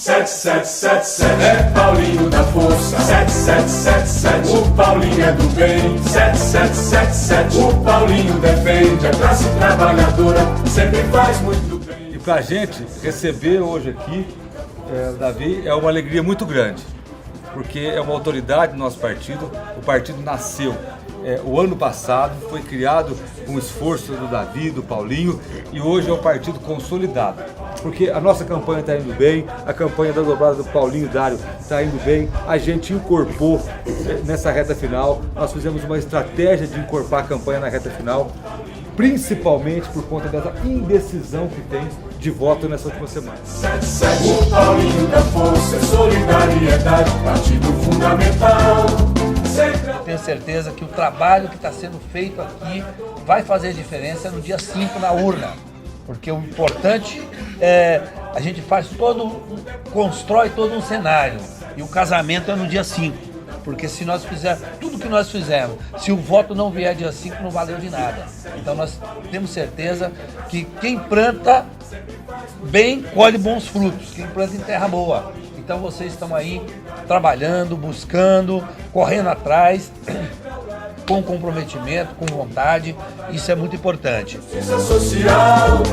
7777 é Paulinho da Força. 7777, o Paulinho é do bem. 7777, o Paulinho defende a classe trabalhadora, sempre faz muito bem. E pra gente receber hoje aqui, Davi, é uma alegria muito grande, porque é uma autoridade do nosso partido. O partido nasceu o ano passado, foi criado com o esforço do Davi, do Paulinho, e hoje é um partido consolidado, porque a nossa campanha está indo bem, a campanha da dobrada do Paulinho Dário está indo bem, a gente incorporou nessa reta final, nós fizemos uma estratégia de incorporar a campanha na reta final, principalmente por conta dessa indecisão que tem de voto nessa última semana. 77, o Paulinho da Força, solidariedade, partido fundamental. Tenho certeza que o trabalho que está sendo feito aqui vai fazer diferença no dia 5 na urna, porque o importante é a gente constrói todo um cenário, e o casamento é no dia 5, porque se nós fizermos tudo que nós fizemos, se o voto não vier dia 5, não valeu de nada. Então nós temos certeza que quem planta bem colhe bons frutos, quem planta em terra boa. Então vocês estão aí trabalhando, buscando, correndo atrás, com comprometimento, com vontade, isso é muito importante. Social,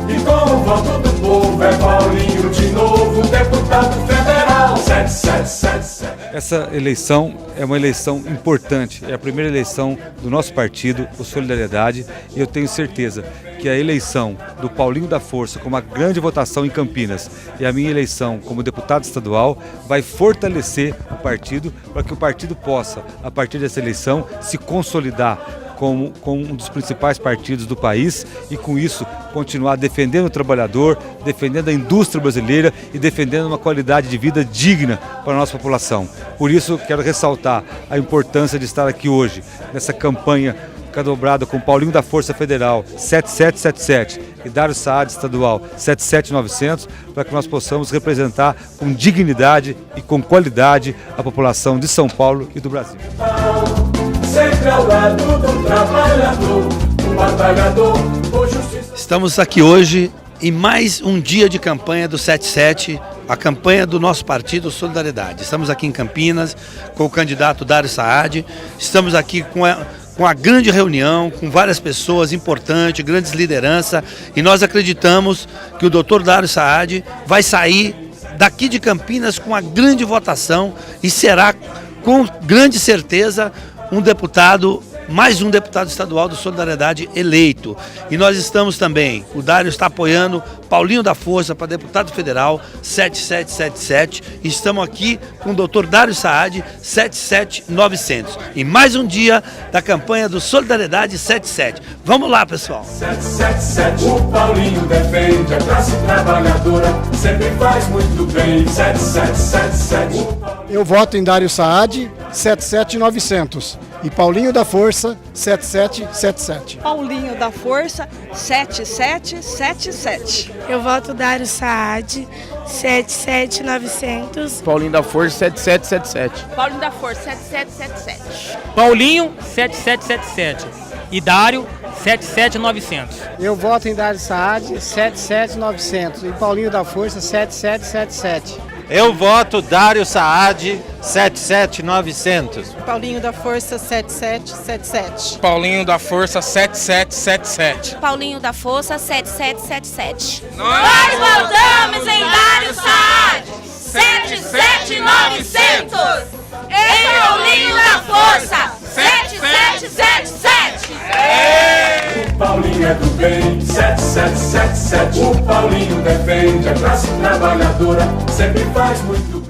e com o voto do povo é Paulinho de novo, deputado federal. 7777. Essa eleição é uma eleição importante, é a primeira eleição do nosso partido, o Solidariedade, e eu tenho certeza que a eleição do Paulinho da Força com uma grande votação em Campinas e a minha eleição como deputado estadual vai fortalecer o partido para que o partido possa, a partir dessa eleição, se consolidar como um dos principais partidos do país e com isso continuar defendendo o trabalhador, defendendo a indústria brasileira e defendendo uma qualidade de vida digna para a nossa população. Por isso quero ressaltar a importância de estar aqui hoje nessa campanha dobrada com Paulinho da Força Federal 7777 e Dário Saad Estadual 77900, para que nós possamos representar com dignidade e com qualidade a população de São Paulo e do Brasil. Sempre ao lado do trabalhador, do batalhador, Estamos aqui hoje em mais um dia de campanha do 77, a campanha do nosso partido Solidariedade. Estamos aqui em Campinas com o candidato Dário Saad, estamos aqui com a grande reunião, com várias pessoas importantes, grandes lideranças, e nós acreditamos que o doutor Dário Saad vai sair daqui de Campinas com uma grande votação e será com grande certeza mais um deputado estadual do Solidariedade eleito. E nós estamos também, o Dário está apoiando Paulinho da Força para deputado federal 7777. E estamos aqui com o doutor Dário Saad 77900. E mais um dia da campanha do Solidariedade 77. Vamos lá, pessoal. 777, o Paulinho defende a classe trabalhadora, sempre faz muito bem. 7777. Eu voto em Dário Saad 77900 e Paulinho da Força 7777. Paulinho da Força 7777. Eu voto Dário Saad 77900. Paulinho da Força 7777. Paulinho da Força 7777. Paulinho 7777 e Dário 77900. Eu voto em Dário Saad 77900 e Paulinho da Força 7777. Eu voto Dário Saad 77900. Paulinho da Força 7777. Paulinho da Força 7777. Paulinho da Força 7777. Nós votamos em Dário Saad 77900. Em Paulinho da Força 7777. O Paulinho é do bem, 7777. O Paulinho defende a classe trabalhadora, sempre faz muito bem.